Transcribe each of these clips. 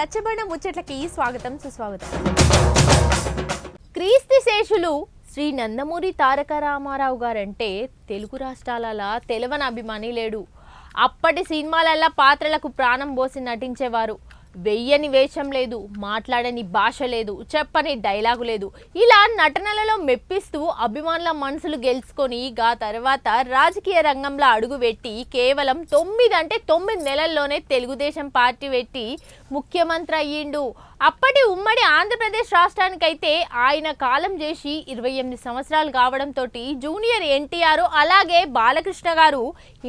రచ్చబండ ముచ్చట్లకి స్వాగతం సుస్వాగతం. క్రీస్తు శేషులు శ్రీ నందమూరి తారక రామారావు గారంటే తెలుగు రాష్ట్రాలలో తెలవని అభిమాని లేడు. అప్పటి సినిమాలల్లో పాత్రలకు ప్రాణం పోసి నటించేవారు. వెయ్యని వేషం లేదు, మాట్లాడని భాష లేదు, చెప్పని డైలాగు లేదు. ఇలా నటనలలో మెప్పిస్తూ అభిమానుల మనసులు గెలుచుకొని గా తర్వాత రాజకీయ రంగంలో అడుగుపెట్టి కేవలం 9 నెలల్లోనే తెలుగుదేశం పార్టీ పెట్టి ముఖ్యమంత్రి అయ్యిండు. అప్పటి ఉమ్మడి ఆంధ్రప్రదేశ్ రాష్ట్రానికైతే ఆయన కాలం చేసి 28 సంవత్సరాలు కావడంతో జూనియర్ ఎన్టీఆర్ అలాగే బాలకృష్ణ గారు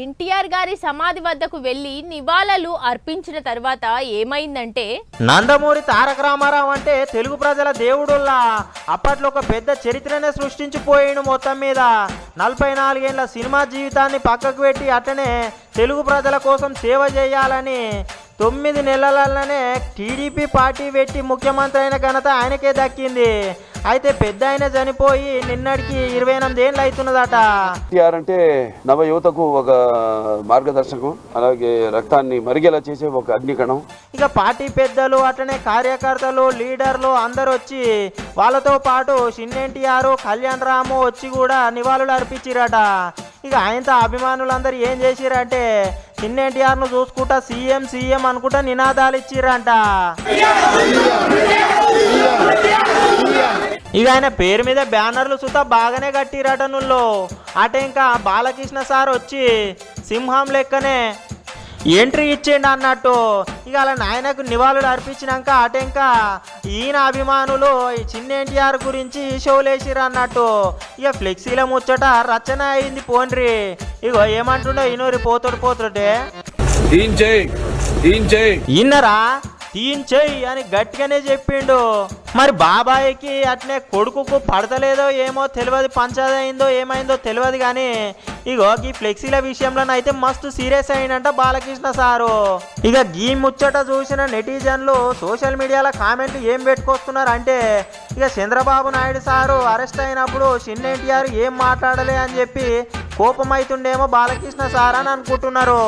ఎన్టీఆర్ గారి సమాధి వద్దకు వెళ్ళి నివాళులు అర్పించిన తర్వాత ఏమైందంటే, నందమూరి తారక రామారావు అంటే తెలుగు ప్రజల దేవుడుల్లా అప్పట్లో ఒక పెద్ద చరిత్రనే సృష్టించిపోయిండు. మొత్తం మీద 44 ఏళ్ల సినిమా జీవితాన్ని పక్కకు పెట్టి అట్లనే తెలుగు ప్రజల కోసం సేవ చేయాలని 9 నెలలనే టీడీపీ పార్టీ పెట్టి ముఖ్యమంత్రి అయిన ఘనత ఆయనకే దక్కింది. అయితే పెద్ద ఆయన చనిపోయి నిన్నటికి 28 ఏళ్ళు అవుతున్నదట. ఎన్టీఆర్ అంటే నవ యువతకు ఒక మార్గదర్శకం, అలాగే రక్తాన్ని మరిగేలా చేసే ఒక అగ్నికణం. ఇక పార్టీ పెద్దలు అట్లనే కార్యకర్తలు లీడర్లు అందరు వచ్చి వాళ్ళతో పాటు చిన్న ఎన్టీఆర్ కళ్యాణ్ రాము వచ్చి కూడా నివాళులు అర్పించిరట. ఇక ఆయనతో అభిమానులందరూ ఏం చేసిరంటే చిన్న ఎన్టీఆర్ను చూసుకుంటా సీఎం సీఎం అనుకుంటా నినాదాలు ఇచ్చిరంట. ఇక ఆయన పేరు మీద బ్యానర్లు సుతా బాగానే కట్టిరట. నుల్లో అట ఇంకా బాలకృష్ణ సార్ వచ్చి సింహం లెక్కనే ఎంట్రీ ఇచ్చేయండి అన్నట్టు. ఇక అలా నాయనకు నివాళులు అర్పించినాక అటెంకా ఈయన అభిమానులు చిన్న ఎన్టీఆర్ గురించి షోలు వేసిరు అన్నట్టు. ఇక ఫ్లెక్సీల ముచ్చట రచన అయింది పోండ్రి. ఇగో ఏమంటుండో ఈనూరి పోతుంటే ఈయనరా తీయించేయి అని గట్టిగానే చెప్పిండు. మరి బాబాయికి అట్నే కొడుకుకు పడతలేదో ఏమో తెలియదు, పంచదైందో ఏమైందో తెలియదు. కానీ ఇగో ఈ ఫ్లెక్సీల విషయంలోనైతే మస్తు సీరియస్ అయినంట బాలకృష్ణ సారు. ఇక గీ ముచ్చట చూసిన నెటిజన్లు సోషల్ మీడియాలో కామెంట్లు ఏం పెట్టుకొస్తున్నారు అంటే, ఇక చంద్రబాబు నాయుడు సారు అరెస్ట్ అయినప్పుడు చిన్న ఎన్టీఆర్ ఏం మాట్లాడలే అని చెప్పి కోపం అవుతుండేమో బాలకృష్ణ సార్ అని అనుకుంటున్నారు.